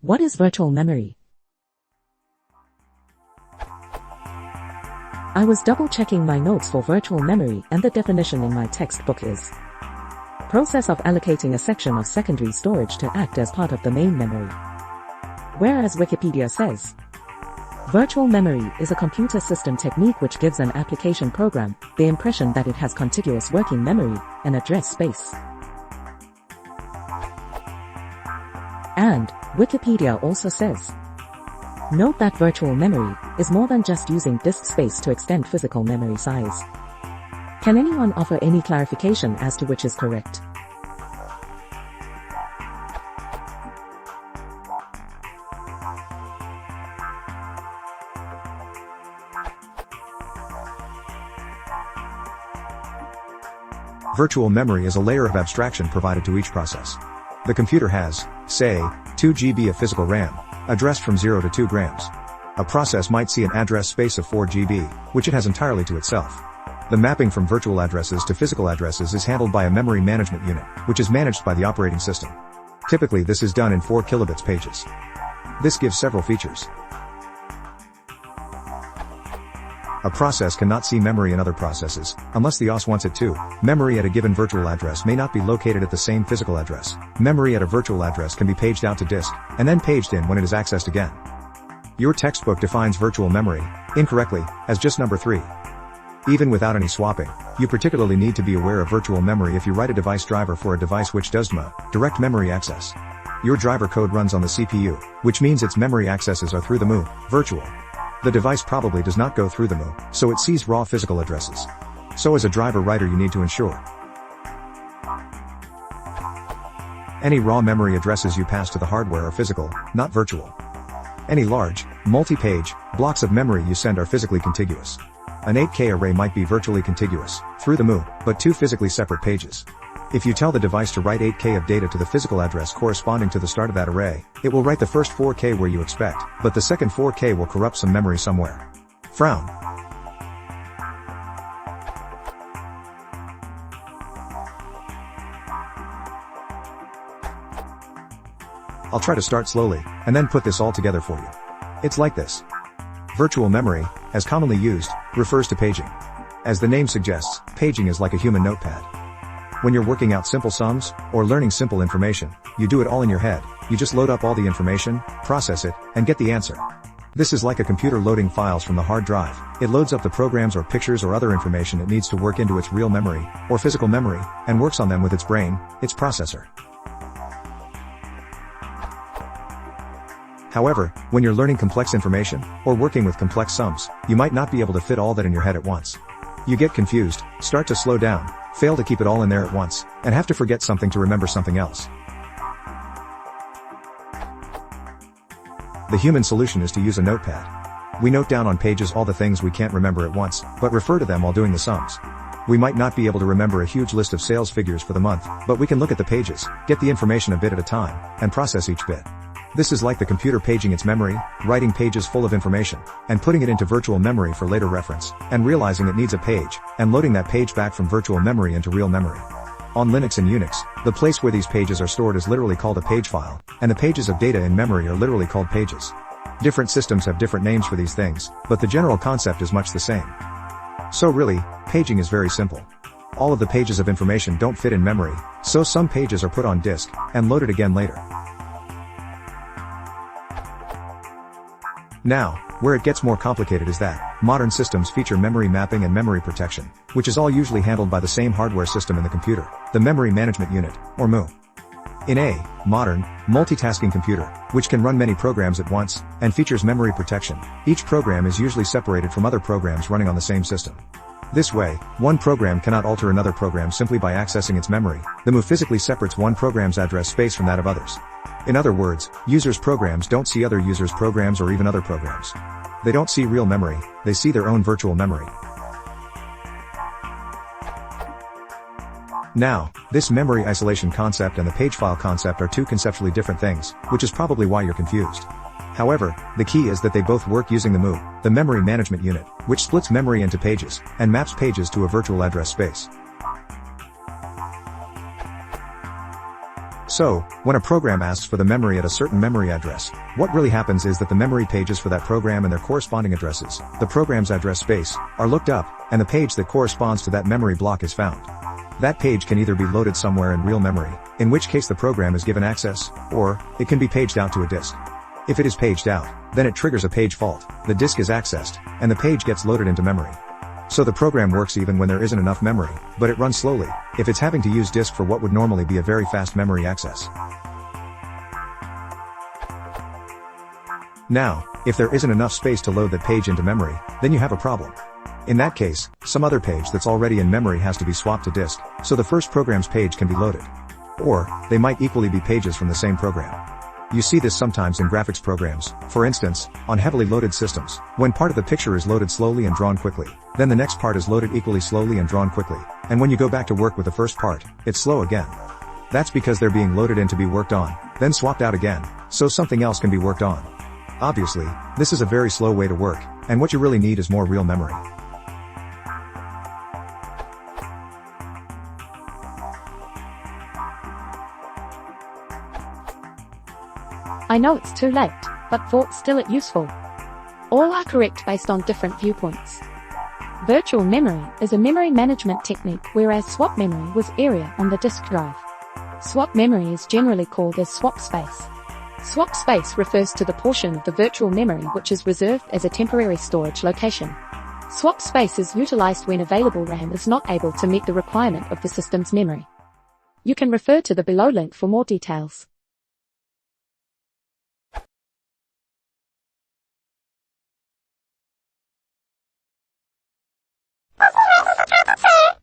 What is virtual memory? I was double-checking my notes for virtual memory, and the definition in my textbook is process of allocating a section of secondary storage to act as part of the main memory. Whereas Wikipedia says, virtual memory is a computer system technique which gives an application program the impression that it has contiguous working memory and address space. And Wikipedia also says, note that virtual memory is more than just using disk space to extend physical memory size. Can anyone offer any clarification as to which is correct? Virtual memory is a layer of abstraction provided to each process. The computer has, say, 2 GB of physical RAM, addressed from 0 to 2 grams. A process might see an address space of 4 GB, which it has entirely to itself. The mapping from virtual addresses to physical addresses is handled by a memory management unit, which is managed by the operating system. Typically this is done in 4 kilobits pages. This gives several features. A process cannot see memory in other processes, unless the OS wants it to. Memory at a given virtual address may not be located at the same physical address. Memory at a virtual address can be paged out to disk, and then paged in when it is accessed again. Your textbook defines virtual memory, incorrectly, as just number 3. Even without any swapping, you particularly need to be aware of virtual memory if you write a device driver for a device which does DMA, direct memory access. Your driver code runs on the CPU, which means its memory accesses are through the MU, virtual. The device probably does not go through the MU, so it sees raw physical addresses. So as a driver writer you need to ensure any raw memory addresses you pass to the hardware are physical, not virtual. Any large, multi-page, blocks of memory you send are physically contiguous. An 8K array might be virtually contiguous, through the MU, but 2 physically separate pages. If you tell the device to write 8K of data to the physical address corresponding to the start of that array, it will write the first 4K where you expect, but the second 4K will corrupt some memory somewhere. Frown. I'll try to start slowly, and then put this all together for you. It's like this. Virtual memory, as commonly used, refers to paging. As the name suggests, paging is like a human notepad. When you're working out simple sums, or learning simple information, you do it all in your head. You just load up all the information, process it, and get the answer. This is like a computer loading files from the hard drive. It loads up the programs or pictures or other information it needs to work into its real memory, or physical memory, and works on them with its brain, its processor. However, when you're learning complex information, or working with complex sums, you might not be able to fit all that in your head at once. You get confused, start to slow down, fail to keep it all in there at once, and have to forget something to remember something else. The human solution is to use a notepad. We note down on pages all the things we can't remember at once, but refer to them while doing the sums. We might not be able to remember a huge list of sales figures for the month, but we can look at the pages, get the information a bit at a time, and process each bit. This is like the computer paging its memory, writing pages full of information, and putting it into virtual memory for later reference, and realizing it needs a page, and loading that page back from virtual memory into real memory. On Linux and Unix, the place where these pages are stored is literally called a page file, and the pages of data in memory are literally called pages. Different systems have different names for these things, but the general concept is much the same. So really, paging is very simple. All of the pages of information don't fit in memory, so some pages are put on disk, and loaded again later. Now, where it gets more complicated is that modern systems feature memory mapping and memory protection, which is all usually handled by the same hardware system in the computer, the Memory Management Unit, or MU. In a modern, multitasking computer, which can run many programs at once, and features memory protection, each program is usually separated from other programs running on the same system. This way, one program cannot alter another program simply by accessing its memory. The MU physically separates one program's address space from that of others. In other words, users' programs don't see other users' programs or even other programs. They don't see real memory, they see their own virtual memory. Now, this memory isolation concept and the page file concept are two conceptually different things, which is probably why you're confused. However, the key is that they both work using the MU, the Memory Management Unit, which splits memory into pages, and maps pages to a virtual address space. So, when a program asks for the memory at a certain memory address, what really happens is that the memory pages for that program and their corresponding addresses, the program's address space, are looked up, and the page that corresponds to that memory block is found. That page can either be loaded somewhere in real memory, in which case the program is given access, or it can be paged out to a disk. If it is paged out, then it triggers a page fault, the disk is accessed, and the page gets loaded into memory. So the program works even when there isn't enough memory, but it runs slowly, if it's having to use disk for what would normally be a very fast memory access. Now, if there isn't enough space to load that page into memory, then you have a problem. In that case, some other page that's already in memory has to be swapped to disk, so the first program's page can be loaded. Or, they might equally be pages from the same program. You see this sometimes in graphics programs, for instance, on heavily loaded systems, when part of the picture is loaded slowly and drawn quickly, then the next part is loaded equally slowly and drawn quickly, and when you go back to work with the first part, it's slow again. That's because they're being loaded in to be worked on, then swapped out again, so something else can be worked on. Obviously, this is a very slow way to work, and what you really need is more real memory. I know it's too late, but thoughts still it useful. All are correct based on different viewpoints. Virtual memory is a memory management technique, whereas swap memory was area on the disk drive. Swap memory is generally called as swap space. Swap space refers to the portion of the virtual memory which is reserved as a temporary storage location. Swap space is utilized when available RAM is not able to meet the requirement of the system's memory. You can refer to the below link for more details. LoFi has a